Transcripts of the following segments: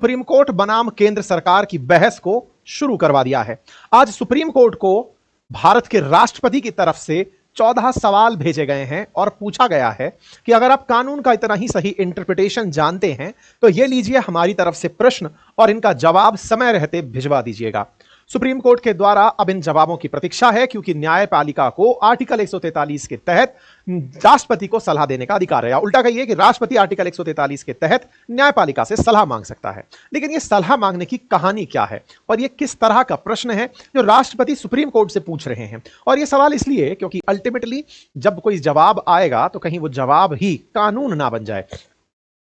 Supreme court बनाम केंद्र सरकार की बहस को शुरू करवा दिया है। आज सुप्रीम कोर्ट को भारत के राष्ट्रपति की तरफ से 14 सवाल भेजे गए हैं और पूछा गया है कि अगर आप कानून का इतना ही सही इंटरप्रिटेशन जानते हैं तो ये लीजिए हमारी तरफ से प्रश्न और इनका जवाब समय रहते भिजवा दीजिएगा। सुप्रीम कोर्ट के द्वारा अब इन जवाबों की प्रतीक्षा है, क्योंकि न्यायपालिका को आर्टिकल 143 के तहत राष्ट्रपति को सलाह देने का अधिकार है, या उल्टा कहिए कि राष्ट्रपति आर्टिकल 143 के तहत न्यायपालिका से सलाह मांग सकता है। लेकिन यह सलाह मांगने की कहानी क्या है और यह किस तरह का प्रश्न है जो राष्ट्रपति सुप्रीम कोर्ट से पूछ रहे हैं? और यह सवाल इसलिए क्योंकि अल्टीमेटली जब कोई जवाब आएगा तो कहीं वो जवाब ही कानून ना बन जाए।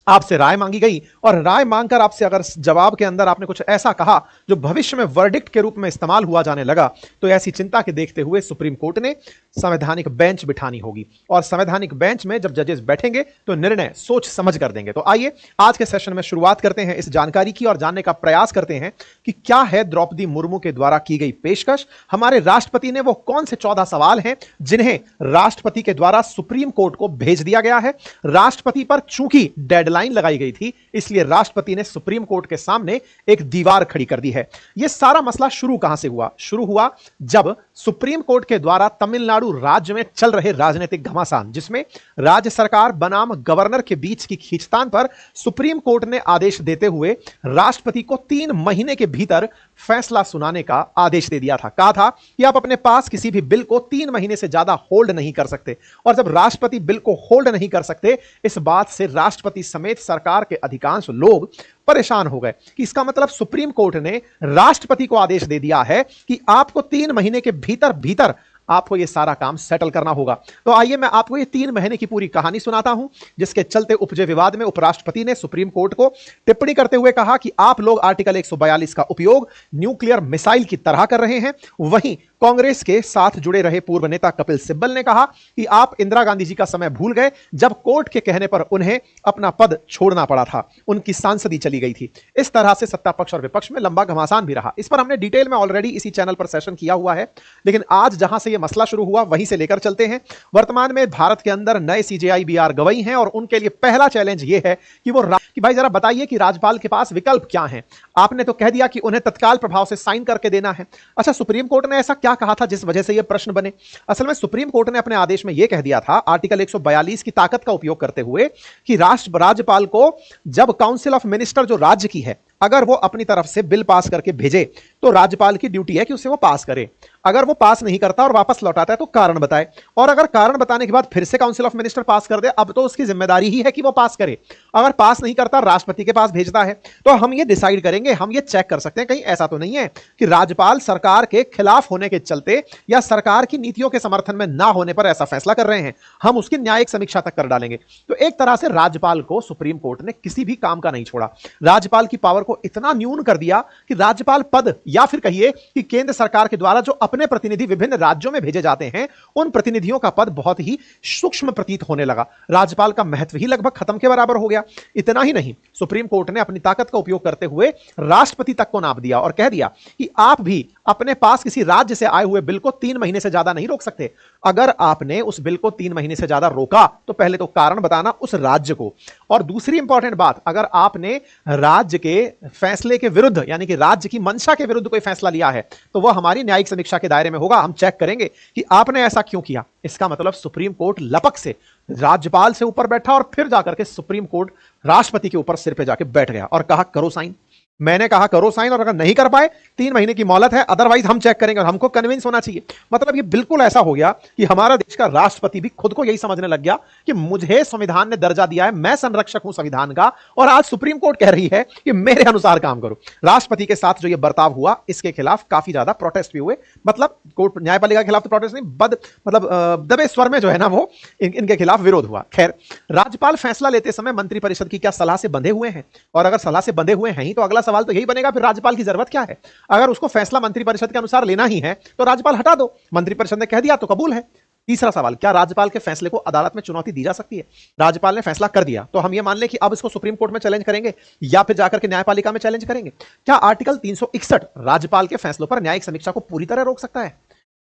आपसे राय मांगी गई और राय मांगकर आपसे अगर जवाब के अंदर आपने कुछ ऐसा कहा जो भविष्य में वर्डिक्ट के रूप में इस्तेमाल हुआ जाने लगा, तो ऐसी चिंता के देखते हुए सुप्रीम कोर्ट ने संवैधानिक बेंच बिठानी होगी। और संवैधानिक बेंच में जब जजेस बैठेंगे तो निर्णय सोच समझ कर देंगे। तो आइए आज के सेशन में शुरुआत करते हैं इस जानकारी की और जानने का प्रयास करते हैं कि क्या है द्रौपदी मुर्मू के द्वारा की गई पेशकश। हमारे राष्ट्रपति ने वो कौन से 14 सवाल हैं जिन्हें राष्ट्रपति के द्वारा सुप्रीम कोर्ट को भेज दिया गया है। राष्ट्रपति पर चूंकि डेडलाइन लगाई गई थी, इसलिए राष्ट्रपति ने सुप्रीम कोर्ट के सामने एक दीवार खड़ी कर दी है। यह सारा मसला शुरू कहां से हुआ? शुरू हुआ जब सुप्रीम कोर्ट के द्वारा तमिलनाडु राज्य में चल रहे राजनीतिक घमासान, जिसमें राज्य सरकार बनाम गवर्नर के बीच की खींचतान पर सुप्रीम कोर्ट ने आदेश देते हुए राष्ट्रपति को 3 महीने के भीतर फैसला सुनाने का आदेश दे दिया था। कहा था कि आप अपने पास किसी भी बिल को 3 महीने से ज्यादा होल्ड नहीं कर सकते। और जब राष्ट्रपति बिल को होल्ड नहीं कर सकते, इस बात से राष्ट्रपति समेत सरकार के अधिकांश लोग परेशान हो गए कि इसका मतलब सुप्रीम कोर्ट ने राष्ट्रपति को आदेश दे दिया है कि आपको 3 महीने के भीतर भीतर आपको यह सारा काम सेटल करना होगा। तो आइए मैं आपको ये 3 महीने की पूरी कहानी सुनाता हूं, जिसके चलते उपजे विवाद में उपराष्ट्रपति ने सुप्रीम कोर्ट को टिप्पणी करते हुए कहा कि आप लोग आर्टिकल 142 का उपयोग न्यूक्लियर मिसाइल की तरह कर रहे हैं। वहीं कांग्रेस के साथ जुड़े रहे पूर्व नेता कपिल सिब्बल ने कहा कि आप इंदिरा गांधी जी का समय भूल गए, जब कोर्ट के कहने पर उन्हें अपना पद छोड़ना पड़ा था, उनकी सांसदी चली गई थी। इस तरह से सत्ता पक्ष और विपक्ष में लंबा घमासान भी रहा। इस पर हमने डिटेल में ऑलरेडी इसी चैनल पर सेशन किया हुआ है, लेकिन आज जहां से यह मसला शुरू हुआ वहीं से लेकर चलते हैं। वर्तमान में भारत के अंदर नए सीजेआई बीआर गवई हैं और उनके लिए पहला चैलेंज यह है कि कि भाई जरा बताइए कि राज्यपाल के पास विकल्प क्या हैं। आपने तो कह दिया कि उन्हें तत्काल प्रभाव से साइन करके देना है। अच्छा, सुप्रीम कोर्ट ने ऐसा क्या कहा था जिस वजह से यह प्रश्न बने? असल में सुप्रीम कोर्ट ने अपने आदेश में यह कह दिया था आर्टिकल 142 की ताकत का उपयोग करते हुए कि राज्यपाल को जब काउंसिल ऑफ मिनिस्टर जो राज्य की है, अगर वो अपनी तरफ से बिल पास करके भेजे तो राज्यपाल की ड्यूटी है कि उसे वो पास करे। अगर वो पास नहीं करता और वापस लौटाता है तो कारण बताए, और अगर कारण बताने के बाद फिर से काउंसिल ऑफ मिनिस्टर पास कर दे, अब तो उसकी जिम्मेदारी ही है कि वो पास करे। अगर पास नहीं करता, राष्ट्रपति के पास भेजता है, तो हम ये डिसाइड करेंगे, हम ये चेक कर सकते हैं कहीं ऐसा तो नहीं है कि राज्यपाल सरकार के खिलाफ होने के चलते या सरकार की नीतियों के समर्थन में ना होने पर ऐसा फैसला कर रहे हैं। हम उसकी न्यायिक समीक्षा तक कर डालेंगे। तो एक तरह से राज्यपाल को सुप्रीम कोर्ट ने किसी भी काम का नहीं छोड़ा। राज्यपाल की पावर को इतना न्यून कर दिया कि राज्यपाल पद, या फिर कहिए कि केंद्र सरकार के द्वारा जो अपने प्रतिनिधि विभिन्न राज्यों में भेजे जाते हैं, उन प्रतिनिधियों का पद बहुत ही सूक्ष्म प्रतीत होने लगा। राज्यपाल का महत्व ही लगभग खत्म के बराबर हो गया। इतना ही नहीं, सुप्रीम कोर्ट ने अपनी ताकत का उपयोग करते हुए राष्ट्रपति तक को नाप दिया और कह दिया कि आप भी अपने पास किसी राज्य से आए हुए बिल को 3 महीने से ज्यादा नहीं रोक सकते। अगर आपने उस बिल को 3 महीने से ज्यादा रोका तो पहले तो कारण बताना उस राज्य को, और दूसरी इंपॉर्टेंट बात, अगर आपने राज्य के फैसले के विरुद्ध यानी कि राज्य की मंशा के विरुद्ध कोई फैसला लिया है तो वह हमारी न्यायिक समीक्षा के दायरे में होगा। हम चेक करेंगे कि आपने ऐसा क्यों किया। इसका मतलब सुप्रीम कोर्ट लपक से राज्यपाल से ऊपर बैठा और फिर जाकर के सुप्रीम कोर्ट राष्ट्रपति के ऊपर सिर पे जाके बैठ गया और कहा करो साइन। मैंने कहा करो साइन, और अगर नहीं कर पाए 3 महीने की मोहलत है, अदरवाइज हम चेक करेंगे, और हमको कन्विंस होना चाहिए। मतलब ये बिल्कुल ऐसा हो गया कि हमारा देश का राष्ट्रपति भी खुद को यही समझने लग गया कि मुझे संविधान ने दर्जा दिया है, मैं संरक्षक हूं संविधान का, और आज सुप्रीम कोर्ट कह रही है कि मेरे अनुसार काम करो। राष्ट्रपति के साथ जो ये बर्ताव हुआ, इसके खिलाफ काफी ज्यादा प्रोटेस्ट भी हुए। मतलब कोर्ट न्यायपालिका के खिलाफ तो प्रोटेस्ट नहीं, दबे स्वर में जो है ना वो इनके खिलाफ विरोध हुआ। खैर, राज्यपाल फैसला लेते समय मंत्रिपरिषद की क्या सलाह से बंधे हुए हैं? और अगर सलाह से बंधे हुए हैं ही तो अगला सवाल तो यही बनेगा, फिर राज्यपाल की जरूरत क्या है? अगर उसको फैसला मंत्रिपरिषद के अनुसार लेना ही है तो राज्यपाल हटा दो। मंत्रिपरिषद ने कह दिया तो कबूल है। तीसरा सवाल, क्या राज्यपाल के फैसले को अदालत में चुनौती दी जा सकती है? राज्यपाल ने फैसला कर दिया तो हम ये मान लें कि अब इसको सुप्रीम कोर्ट में चैलेंज करेंगे या फिर जाकर के न्यायपालिका में चैलेंज करेंगे। क्या आर्टिकल 361 राज्यपाल के फैसलों पर न्यायिक समीक्षा को पूरी तरह रोक सकता है?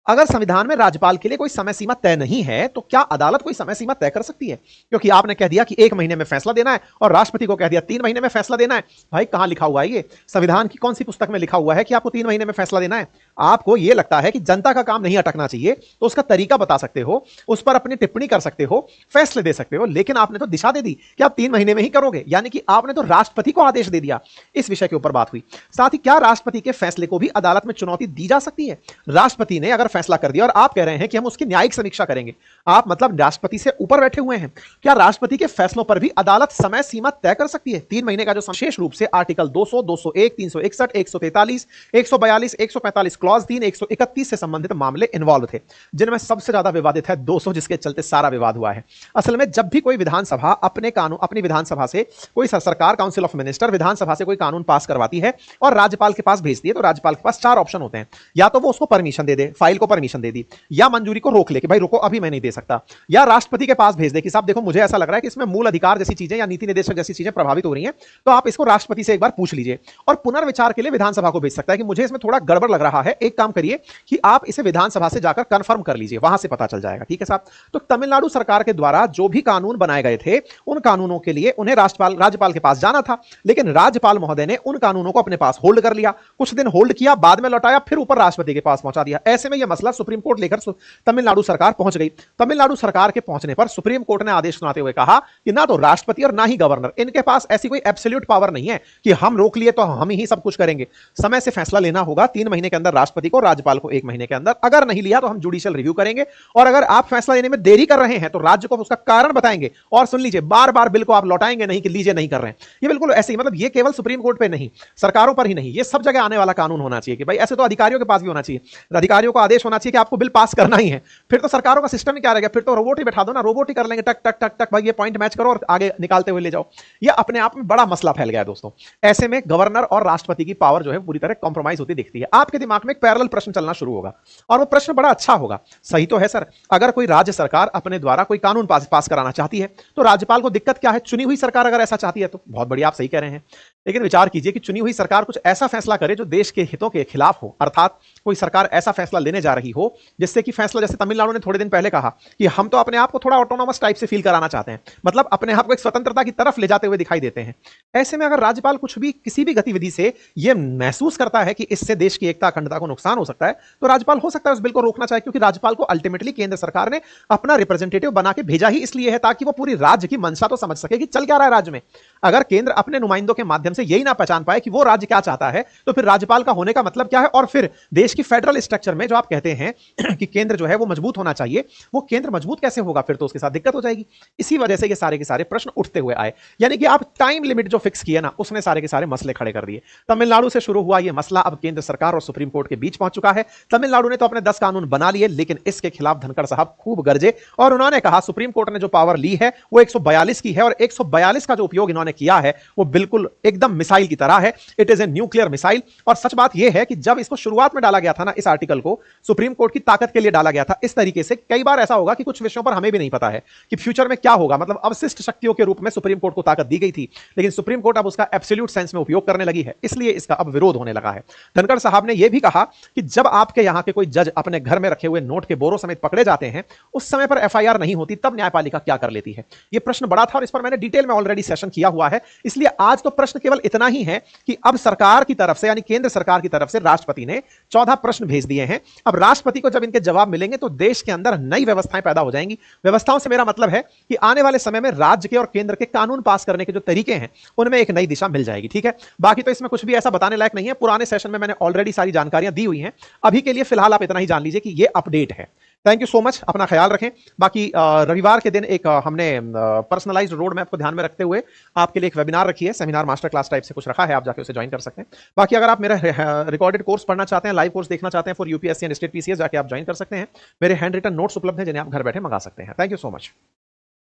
अगर संविधान में राज्यपाल के लिए कोई समय सीमा तय नहीं है तो क्या अदालत कोई समय सीमा तय कर सकती है? क्योंकि आपने कह दिया कि 1 महीने में फैसला देना है और राष्ट्रपति को कह दिया 3 महीने में फैसला देना है। भाई कहां लिखा हुआ है ये? संविधान की कौन सी पुस्तक में लिखा हुआ है कि आपको 3 महीने में फैसला देना है? आपको यह लगता है कि जनता का काम नहीं अटकना चाहिए तो उसका तरीका बता सकते हो, उस पर अपनी टिप्पणी कर सकते हो, फैसले दे सकते हो, लेकिन आपने तो दिशा दे दी कि आप 3 महीने में ही करोगे, यानी कि आपने तो राष्ट्रपति को आदेश दे दिया। इस विषय के ऊपर बात हुई। साथ ही क्या राष्ट्रपति के फैसले को भी अदालत में चुनौती दी जा सकती है? राष्ट्रपति ने अगर फैसला कर दिया और आप कह रहे हैं कि हम उसकी न्यायिक समीक्षा करेंगे, आप मतलब राष्ट्रपति से ऊपर बैठे हुए हैं, क्या राष्ट्रपति के फैसलों पर भी अदालत समय सीमा तय कर सकती है? 3 महीने का जो विशेष रूप से आर्टिकल 200, 201, 361, 143, 142, 145 क्लॉज 3, 131 से संबंधित मामले इन्वॉल्व थे, जिनमें सबसे ज्यादा विवादित है 200, जिसके चलते सारा विवाद हुआ है। असल में जब भी कोई विधानसभा अपनी विधानसभा से कोई सरकार, काउंसिल ऑफ मिनिस्टर विधानसभा से कोई कानून पास करवाती है और राज्यपाल के पास भेजती है, तो राज्यपाल के पास 4 ऑप्शन होते हैं। या तो वो उसको परमिशन दे दे, फाइल को परमिशन दे दी, या मंजूरी को रोक ले कि भाई रुको अभी मैं नहीं दे सकता, या राष्ट्रपति के पास भेज दे कि साहब देखो मुझे ऐसा लग रहा है कि इसमें मूल अधिकार जैसी चीजें या नीति निर्देशक जैसी चीजें प्रभावित हो रही हैं, तो आप इसको राष्ट्रपति से एक बार पूछ लीजिए, और पुनर्विचार के लिए विधानसभा को भेज सकता है कि मुझे इसमें थोड़ा गड़बड़ लग रहा है, एक काम करिए कि आप इसे विधानसभा से जाकर कंफर्म कर लीजिए, वहां से पता चल जाएगा। ठीक है साहब। तो तमिलनाडु सरकार के द्वारा जो भी कानून बनाए गए थे उन कानूनों के लिए उन्हें राज्यपाल के पास जाना था, लेकिन राज्यपाल महोदय ने उन कानूनों को अपने पास होल्ड कर लिया, कुछ दिन होल्ड किया, बाद में लौटाया, फिर ऊपर राष्ट्रपति के पास पहुंचा दिया। ऐसे में यह मसला सुप्रीम कोर्ट लेकर तमिलनाडु सरकार पहुंच गई। तमिलनाडु सरकार के पहुंचने पर सुप्रीम कोर्ट ने आदेश सुनाते हुए कहा कि ना तो राष्ट्रपति और ना ही गवर्नर, इनके पास ऐसी कोई एब्सोल्यूट पावर नहीं है कि हम रोक लिए तो हम ही सब कुछ करेंगे। समय से फैसला लेना होगा, 3 महीने के अंदर राष्ट्रपति को, राज्यपाल को 1 महीने के अंदर। अगर नहीं लिया तो हम जुडिशियल रिव्यू करेंगे, और अगर आप फैसला लेने में देरी कर रहे हैं तो राज्य को उसका कारण बताएंगे, और सुन लीजिए बार बार बिल को आप लौटाएंगे नहीं कि लीजिए नहीं कर रहे हैं। ये बिल्कुल ऐसे ही, मतलब ये केवल सुप्रीम कोर्ट पे नहीं, सरकारों पर ही नहीं, ये सब जगह आने वाला कानून होना चाहिए कि भाई ऐसे तो अधिकारियों के पास भी होना चाहिए, अधिकारियों को आदेश होना चाहिए कि आपको बिल पास करना ही है। फिर तो सरकारों का सिस्टम ही क्या रहेगा, फिर तो रोबोट ही बैठा दो ना, रोबोट ही कर लेंगे, टक टक टक टक, भाई ये पॉइंट मैच करो और आगे निकालते हुए ले जाओ। ये अपने आप में बड़ा मसला फैल गया है दोस्तों। ऐसे में गवर्नर और राष्ट्रपति की पावर जो है पूरी तरह कॉम्प्रोमाइज होती दिखती है। आपके दिमाग में एक पैरेलल प्रश्न चलना शुरू होगा, और वो प्रश्न बड़ा अच्छा होगा। सही तो है सर, अगर कोई राज्य सरकार अपने द्वारा कोई कानून पास कराना चाहती है तो राज्यपाल को दिक्कत क्या है? चुनी हुई सरकार अगर ऐसा चाहती है तो बहुत बढ़िया, आप सही कह रहे हैं। लेकिन विचार कीजिए कि चुनी हुई सरकार कुछ ऐसा फैसला करे जो देश के हितों के खिलाफ हो, अर्थात कोई सरकार ऐसा फैसला लेने जा रही हो जिससे कि फैसला, जैसे तमिलनाडु ने थोड़े दिन पहले कहा कि हम तो अपने आप को थोड़ा ऑटोनॉमस टाइप से फील कराना चाहते हैं, मतलब अपने आप को एक स्वतंत्रता की तरफ ले जाते हुए दिखाई देते हैं। ऐसे में अगर राज्यपाल कुछ भी किसी भी गतिविधि से यह महसूस करता है कि इससे देश की एकता अखंडता को नुकसान हो सकता है, तो राज्यपाल हो सकता है उस बिल को रोकना चाहे, क्योंकि राज्यपाल को अल्टीमेटली केंद्र सरकार ने अपना रिप्रेजेंटेटिव बना के भेजा ही इसलिए है ताकि वो पूरी राज्य की मंशा तो समझ सके कि चल क्या रहा है राज्य में। अगर केंद्र अपने नुमाइंदों के माध्यम से यही ना पहचान पाए कि वो राज्य क्या चाहता है, तो फिर राज्यपाल का होने का मतलब क्या है? और फिर देश की फेडरल स्ट्रक्चर में जो आप कहते हैं कि केंद्र जो है वो मजबूत होना चाहिए, वो केंद्र मजबूत कैसे होगा? फिर तो उसके साथ दिक्कत हो जाएगी। इसी वजह से ये सारे के सारे प्रश्न उठते हुए आए, यानी कि आप टाइम लिमिट जो फिक्स किए ना, उसने सारे के सारे मसले खड़े कर दिए। तमिलनाडु से शुरू हुआ यह मसला अब केंद्र सरकार और सुप्रीम कोर्ट के बीच पहुंच चुका है। तमिलनाडु ने तो अपने 10 कानून बना लिए, लेकिन इसके खिलाफ धनखड़ साहब खूब गरजे और उन्होंने कहा सुप्रीम कोर्ट ने जो पावर ली है वो 142 की है, और 142 का जो उपयोग इन्होंने किया है वो बिल्कुल एकदम मिसाइल की तरह है। It is a nuclear missile. और सच बात यह है कि जब इसको शुरुआत में डाला गया था ना, इस आर्टिकल को सुप्रीम कोर्ट की ताकत के लिए डाला गया था इस तरीके से। कई बार ऐसा होगा कि कुछ विषयों पर हमें भी नहीं पता है कि फ्यूचर में क्या होगा, मतलब अवशिष्ट शक्तियों के रूप में सुप्रीम कोर्ट को ताकत दी गई थी, लेकिन सुप्रीम कोर्ट अब उसका एब्सोल्यूट सेंस में उपयोग करने लगी है, इसलिए इसका अब विरोध होने लगा है। धनखड़ साहब ने यह भी कहा कि जब आपके यहां के कोई जज अपने घर में रखे हुए नोट के बोरों समेत पकड़े जाते हैं, उस समय पर एफआईआर नहीं होती, तब न्यायपालिका क्या कर लेती है? यह प्रश्न बड़ा था और इस पर मैंने डिटेल में ऑलरेडी सेशन किया हुआ है, इसलिए आज तो प्रश्न केवल इतना ही है कि अब सरकार की तरफ से, यानी केंद्र सरकार की तरफ से राष्ट्रपति ने 14 प्रश्न भेज दिए हैं। अब राष्ट्रपति को जब इनके जवाब मिलेंगे तो देश के अंदर नई व्यवस्थाएं पैदा हो जाएंगी। व्यवस्थाओं से मेरा मतलब है कि आने वाले समय में राज्य के और केंद्र के कानून पास करने के जो तरीके हैं उनमें एक नई दिशा मिल जाएगी। ठीक है, बाकी तो इसमें कुछ भी ऐसा बताने लायक नहीं है, पुराने सेशन में मैंने ऑलरेडी सारी जानकारियां दी हुई हैं। अभी के लिए फिलहाल आप इतना ही जान लीजिए कि यह अपडेट है। थैंक यू सो मच, अपना ख्याल रखें। बाकी रविवार के दिन एक हमने पर्सनलाइज्ड रोड मैप को ध्यान में रखते हुए आपके लिए एक वेबिनार रखी है, सेमिनार मास्टर क्लास टाइप से कुछ रखा है, आप जाके उसे ज्वाइन कर सकते हैं। बाकी अगर आप मेरा रिकॉर्डेड कोर्स पढ़ना चाहते हैं, लाइव कोर्स देखना चाहते हैं for UPSC and state PCS, जाके आप ज्वाइन कर सकते हैं। मेरे हैंड रिटन नोट्स उपलब्ध हैं जिन्हें आप घर बैठे मंगा सकते हैं। Thank you so much.